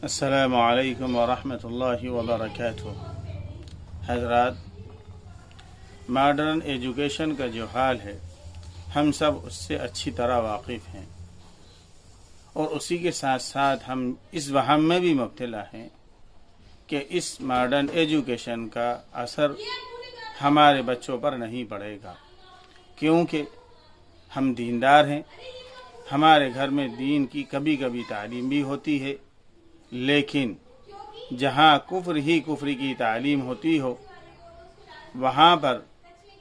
السلام علیکم ورحمۃ اللہ وبرکاتہ۔ حضرات، ماڈرن ایجوکیشن کا جو حال ہے ہم سب اس سے اچھی طرح واقف ہیں، اور اسی کے ساتھ ساتھ ہم اس وہم میں بھی مبتلا ہیں کہ اس ماڈرن ایجوکیشن کا اثر ہمارے بچوں پر نہیں پڑے گا، کیونکہ ہم دیندار ہیں، ہمارے گھر میں دین کی کبھی کبھی تعلیم بھی ہوتی ہے، لیکن جہاں کفر ہی کفر کی تعلیم ہوتی ہو وہاں پر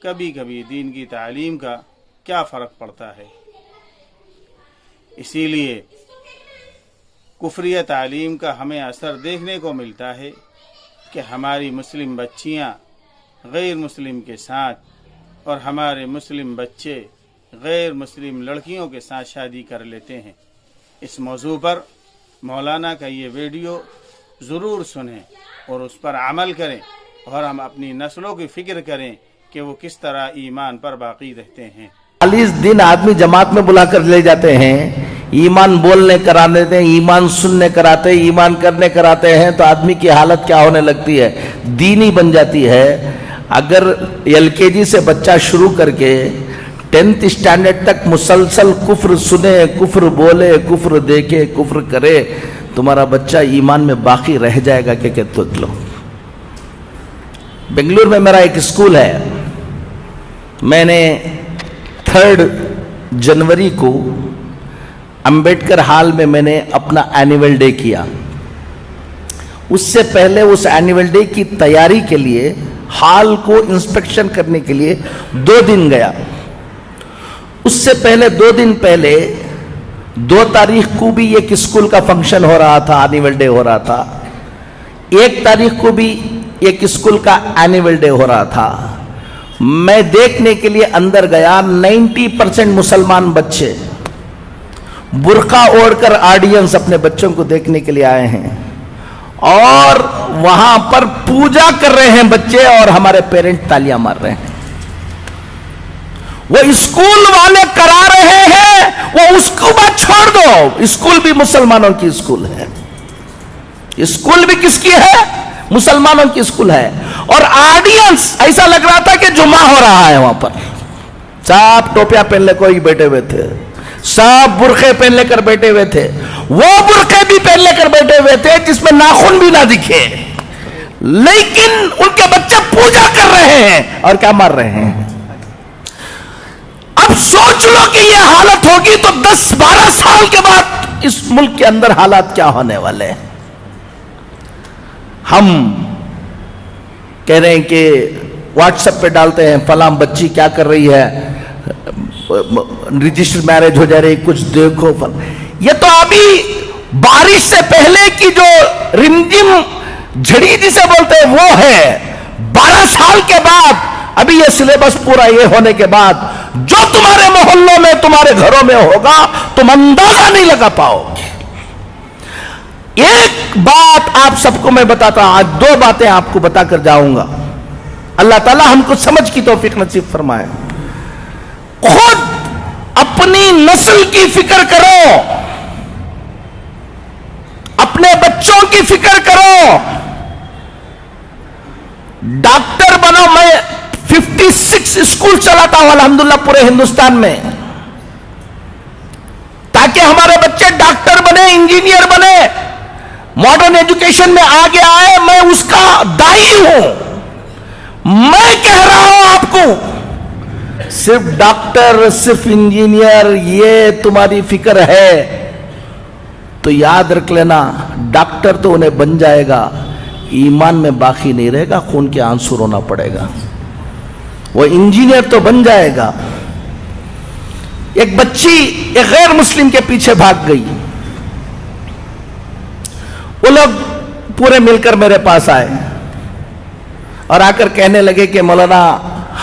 کبھی کبھی دین کی تعلیم کا کیا فرق پڑتا ہے۔ اسی لیے کفریہ تعلیم کا ہمیں اثر دیکھنے کو ملتا ہے کہ ہماری مسلم بچیاں غیر مسلم کے ساتھ اور ہمارے مسلم بچے غیر مسلم لڑکیوں کے ساتھ شادی کر لیتے ہیں۔ اس موضوع پر مولانا کا یہ ویڈیو ضرور سنیں اور اس پر عمل کریں، اور ہم اپنی نسلوں کی فکر کریں کہ وہ کس طرح ایمان پر باقی رہتے ہیں۔ 40 دن آدمی جماعت میں بلا کر لے جاتے ہیں، ایمان بولنے کراتے ہیں، ایمان سننے کراتے ہیں، ایمان کرنے کراتے ہیں، تو آدمی کی حالت کیا ہونے لگتی ہے؟ دینی بن جاتی ہے۔ اگر LKG سے بچہ شروع کر کے 10th اسٹینڈرڈ تک مسلسل کفر سنے، کفر بولے، کفر دیکھے، کفر کرے، تمہارا بچہ ایمان میں باقی رہ جائے گا کہ دیکھ لو۔ بنگلور میں میرا ایک اسکول ہے، میں نے 3 جنوری کو امبیڈکر ہال میں نے اپنا اینیول ڈے کیا۔ اس سے پہلے اس اینیول ڈے کی تیاری کے لیے ہال کو انسپیکشن کرنے کے لیے 2 دن گیا۔ اس سے پہلے 2 دن پہلے 2 تاریخ کو بھی ایک اسکول کا فنکشن ہو رہا تھا، اینیول ڈے ہو رہا تھا۔ 1 تاریخ کو بھی ایک اسکول کا اینیول ڈے ہو رہا تھا۔ میں دیکھنے کے لیے اندر گیا، 90% مسلمان بچے برقع اوڑھ کر آڈینس اپنے بچوں کو دیکھنے کے لیے آئے ہیں، اور وہاں پر پوجا کر رہے ہیں بچے، اور ہمارے پیرنٹ تالیاں مار رہے ہیں۔ وہ اسکول والے کرا رہے ہیں، وہ اس کو بات چھوڑ دو، اسکول بھی مسلمانوں کی اسکول ہے۔ اسکول بھی کس کی ہے؟ مسلمانوں کی اسکول ہے۔ اور آڈینس ایسا لگ رہا تھا کہ جمعہ ہو رہا ہے، وہاں پر سب ٹوپیاں پہن لے کوئی بیٹھے ہوئے تھے، سب برقعے پہن لے کر بیٹھے ہوئے تھے، وہ برقعے بھی پہن لے کر بیٹھے ہوئے تھے جس میں ناخن بھی نہ دکھے، لیکن ان کے بچے پوجا کر رہے ہیں اور کیا مار رہے ہیں۔ اب سوچ لو کہ یہ حالت ہوگی تو 10-12 سال کے بعد اس ملک کے اندر حالات کیا ہونے والے ہیں۔ ہم کہہ رہے ہیں کہ واٹس ایپ پہ ڈالتے ہیں فلاں بچی کیا کر رہی ہے، رجسٹر میرج ہو جا رہی، کچھ دیکھو۔ یہ تو ابھی بارش سے پہلے کی جو رمجم جھڑی جسے بولتے ہیں وہ ہے۔ 12 سال کے بعد ابھی یہ سلیبس پورا یہ ہونے کے بعد جو تمہارے محلوں میں تمہارے گھروں میں ہوگا تم اندازہ نہیں لگا پاؤ گے۔ ایک بات آپ سب کو میں بتاتا ہوں، آج 2 باتیں آپ کو بتا کر جاؤں گا۔ اللہ تعالی ہم کو سمجھ کی توفیق نصیب فرمائے۔ خود اپنی نسل کی فکر کرو، اپنے بچوں کی فکر کرو۔ ڈاکٹر بنو، میں 56 اسکول چلاتا ہوں الحمدللہ پورے ہندوستان میں، تاکہ ہمارے بچے ڈاکٹر بنے، انجینئر بنے، ماڈرن ایجوکیشن میں آگے آئے۔ میں اس کا دائی ہوں۔ میں کہہ رہا ہوں آپ کو، صرف ڈاکٹر، صرف انجینئر یہ تمہاری فکر ہے تو یاد رکھ لینا، ڈاکٹر تو انہیں بن جائے گا، ایمان میں باقی نہیں رہے گا، خون کے آنسو رونا پڑے گا۔ وہ انجینئر تو بن جائے گا۔ ایک بچی ایک غیر مسلم کے پیچھے بھاگ گئی، وہ لوگ پورے مل کر میرے پاس آئے اور آ کر کہنے لگے کہ مولانا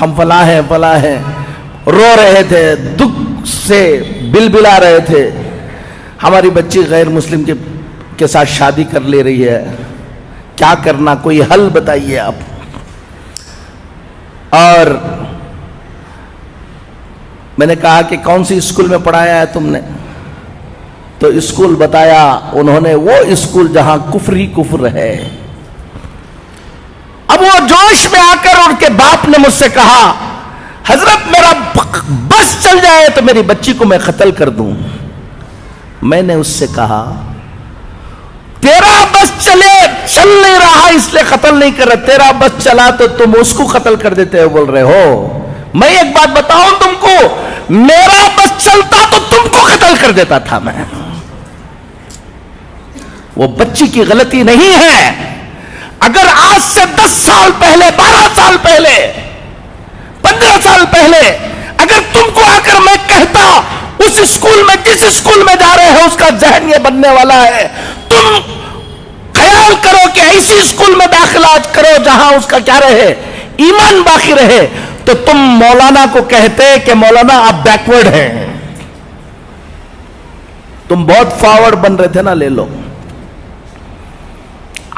ہم فلاں ہیں فلاں ہیں، رو رہے تھے، دکھ سے بلبلا رہے تھے، ہماری بچی غیر مسلم کے ساتھ شادی کر لے رہی ہے، کیا کرنا، کوئی حل بتائیے آپ۔ اور میں نے کہا کہ کون سی اسکول میں پڑھایا ہے تم نے؟ تو اسکول بتایا انہوں نے، وہ اسکول جہاں کفر ہی کفر ہے۔ اب وہ جوش میں آ کر ان کے باپ نے مجھ سے کہا حضرت میرا بس چل جائے تو میری بچی کو میں قتل کر دوں۔ میں نے اس سے کہا تیرا بس چل نہیں رہا اس لیے قتل نہیں کر رہا، تیرا بس چلا تو تم اس کو قتل کر دیتے ہو بول رہے ہو۔ میں ایک بات بتاؤں تم کو، میرا بس چلتا تو تم کو قتل کر دیتا تھا میں۔ وہ بچی کی غلطی نہیں ہے۔ اگر آج سے 10 سال پہلے، 12 سال پہلے، 15 سال پہلے اگر تم کو آ کر میں کہتا اس اسکول میں، جس اسکول میں جا رہے ہو اس کا ذہن یہ بننے والا ہے، تم خیال کرو کہ ایسی اسکول میں داخلہ کرو جہاں اس کا کیا رہے، ایمان باقی رہے، تو تم مولانا کو کہتے کہ مولانا آپ بیکورڈ ہیں، تم بہت فارورڈ بن رہے تھے نا، لے لو۔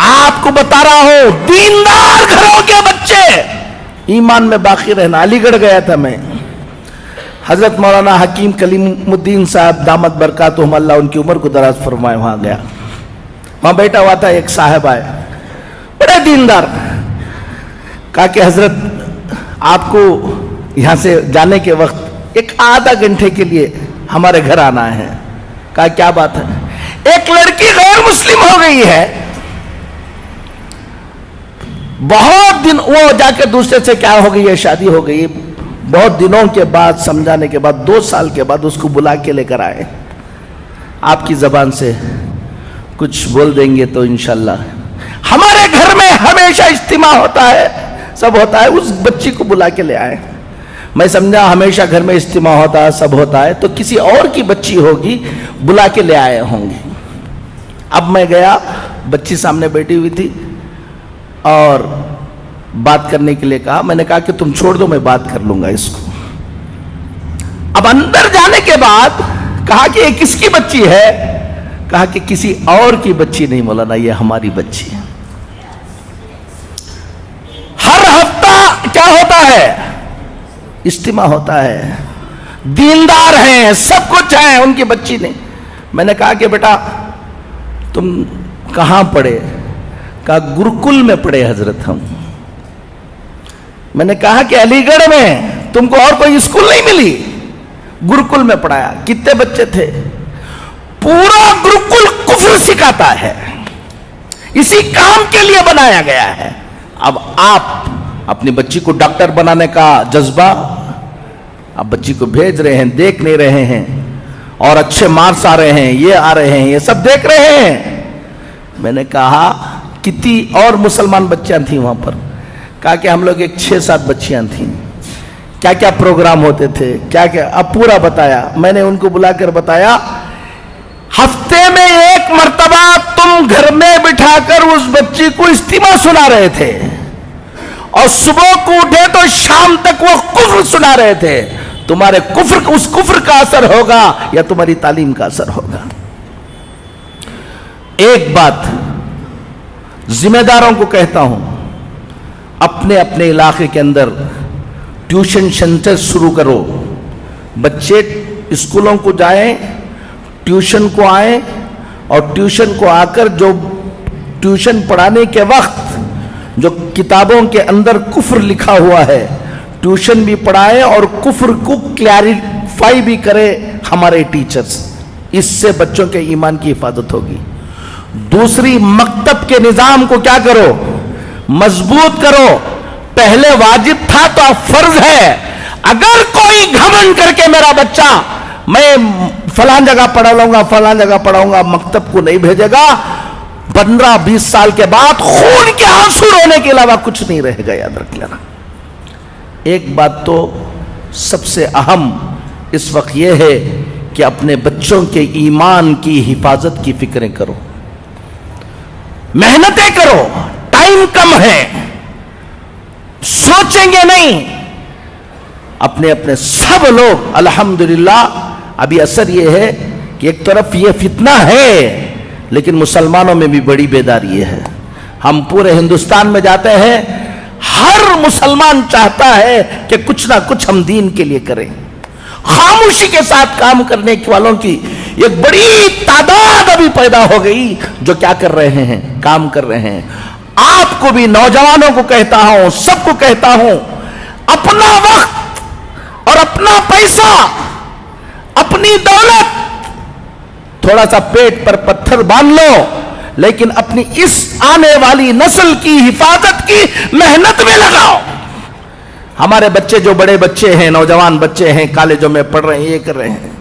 آپ کو بتا رہا ہوں دیندار گھروں کے بچے ایمان میں باقی رہنا۔ علی گڑھ گیا تھا میں، حضرت مولانا حکیم کلیم الدین صاحب دامت برکاتہم اللہ ان کی عمر کو دراز فرمائے، وہاں گیا، وہاں بیٹھا ہوا تھا، ایک صاحب آئے بڑے دیندار، کہا کہ حضرت آپ کو یہاں سے جانے کے وقت ایک آدھا گھنٹے کے لیے ہمارے گھر آنا ہے۔ کہا کیا بات ہے؟ ایک لڑکی غیر مسلم ہو گئی ہے، بہت دن، وہ جا کے دوسرے سے کیا ہو گئی ہے، شادی ہو گئی، بہت دنوں کے بعد سمجھانے کے بعد 2 سال کے بعد اس کو بلا کے لے کر آئے، آپ کی زبان سے کچھ بول دیں گے تو انشاءاللہ۔ ہمارے گھر میں ہمیشہ اجتماع ہوتا ہے، سب ہوتا ہے، اس بچی کو بلا کے لے آئے۔ میں سمجھا ہمیشہ گھر میں اجتماع ہوتا ہے، سب ہوتا ہے، تو کسی اور کی بچی ہوگی، بلا کے لے آئے ہوں گے۔ اب میں گیا، بچی سامنے بیٹھی ہوئی تھی اور بات کرنے کے لیے کہا، میں نے کہا کہ تم چھوڑ دو میں بات کر لوں گا اس کو۔ اب اندر جانے کے بعد کہا کہ یہ کس کی بچی ہے؟ کہا کہ کسی اور کی بچی نہیں مولانا، یہ ہماری بچی ہے۔ ہر ہفتہ کیا ہوتا ہے؟ اجتماع ہوتا ہے، دیندار ہیں، سب کچھ ہیں، ان کی بچی نہیں۔ میں نے کہا کہ بیٹا تم کہاں پڑھے؟ کہا گرکل میں پڑھے حضرت ہم۔ میں نے کہا کہ علی گڑھ میں تم کو اور کوئی اسکول نہیں ملی؟ گرکل میں پڑھایا۔ کتنے بچے تھے؟ پورا گرکل کفر سکھاتا ہے، اسی کام کے لیے بنایا گیا ہے۔ اب آپ اپنی بچی کو ڈاکٹر بنانے کا جذبہ، آپ بچی کو بھیج رہے ہیں، دیکھ نہیں رہے ہیں، اور اچھے مارکس آ رہے ہیں، یہ آ رہے ہیں، یہ سب دیکھ رہے ہیں۔ میں نے کہا کتنی اور مسلمان بچیاں تھیں وہاں پر؟ کہا کہ ہم لوگ ایک 6-7 بچیاں تھیں۔ کیا کیا پروگرام ہوتے تھے، کیا کیا، اب پورا بتایا۔ میں نے ان کو بلا کر بتایا ہفتے میں 1 مرتبہ تم گھر میں بٹھا کر اس بچی کو اجتماع سنا رہے تھے، اور صبح کو اٹھے تو شام تک وہ کفر سنا رہے تھے۔ تمہارے کفر، اس کفر کا اثر ہوگا یا تمہاری تعلیم کا اثر ہوگا؟ ایک بات ذمہ داروں کو کہتا ہوں، اپنے اپنے علاقے کے اندر ٹیوشن سینٹر شروع کرو۔ بچے اسکولوں کو جائیں، ٹیوشن کو آئیں، اور ٹیوشن کو آ کر جو ٹیوشن پڑھانے کے وقت جو کتابوں کے اندر کفر لکھا ہوا ہے، ٹیوشن بھی پڑھائے اور کفر کو کلیریفائی بھی کرے ہمارے ٹیچرز۔ اس سے بچوں کے ایمان کی حفاظت ہوگی۔ دوسری، مکتب کے نظام کو کیا کرو؟ مضبوط کرو۔ پہلے واجب تھا تو اب فرض ہے۔ اگر کوئی گھمنڈ کر کے میرا بچہ میں فلاں جگہ پڑھا لوں گا، فلاں جگہ پڑھاؤں گا، مکتب کو نہیں بھیجے گا، 15-20 سال کے بعد خون کے آنسو رونے کے علاوہ کچھ نہیں رہے گا، یاد رکھ لینا۔ ایک بات تو سب سے اہم اس وقت یہ ہے کہ اپنے بچوں کے ایمان کی حفاظت کی فکریں کرو، محنتیں کرو۔ ٹائم کم ہے، سوچیں گے نہیں۔ اپنے اپنے سب لوگ الحمدللہ، ابھی اثر یہ ہے کہ ایک طرف یہ فتنہ ہے لیکن مسلمانوں میں بھی بڑی بیداری ہے۔ ہم پورے ہندوستان میں جاتے ہیں، ہر مسلمان چاہتا ہے کہ کچھ نہ کچھ ہم دین کے لیے کریں۔ خاموشی کے ساتھ کام کرنے والوں کی ایک بڑی تعداد ابھی پیدا ہو گئی جو کیا کر رہے ہیں؟ کام کر رہے ہیں. آپ کو بھی، نوجوانوں کو کہتا ہوں، سب کو کہتا ہوں، اپنا وقت اور اپنا پیسہ، اپنی دولت، تھوڑا سا پیٹ پر پتھر باندھ لو، لیکن اپنی اس آنے والی نسل کی حفاظت کی محنت میں لگاؤ. ہمارے بچے جو بڑے بچے ہیں، نوجوان بچے ہیں، کالجوں میں پڑھ رہے ہیں، یہ کر رہے ہیں،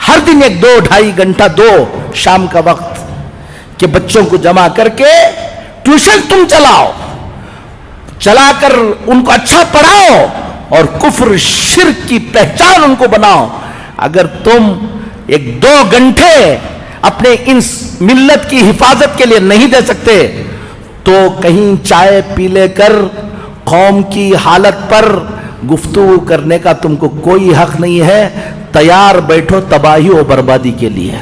ہر دن 1-2-2.5 گھنٹہ دو شام کا وقت کہ بچوں کو جمع کر کے ٹیوشن تم چلاؤ، چلا کر ان کو اچھا پڑھاؤ اور کفر شرک کی پہچان ان کو بناؤ. اگر تم 1-2 گھنٹے اپنے ان ملت کی حفاظت کے لیے نہیں دے سکتے تو کہیں چائے پی لے کر قوم کی حالت پر گفتگو کرنے کا تم کو کوئی حق نہیں ہے. تیار بیٹھو تباہی و بربادی کے لیے.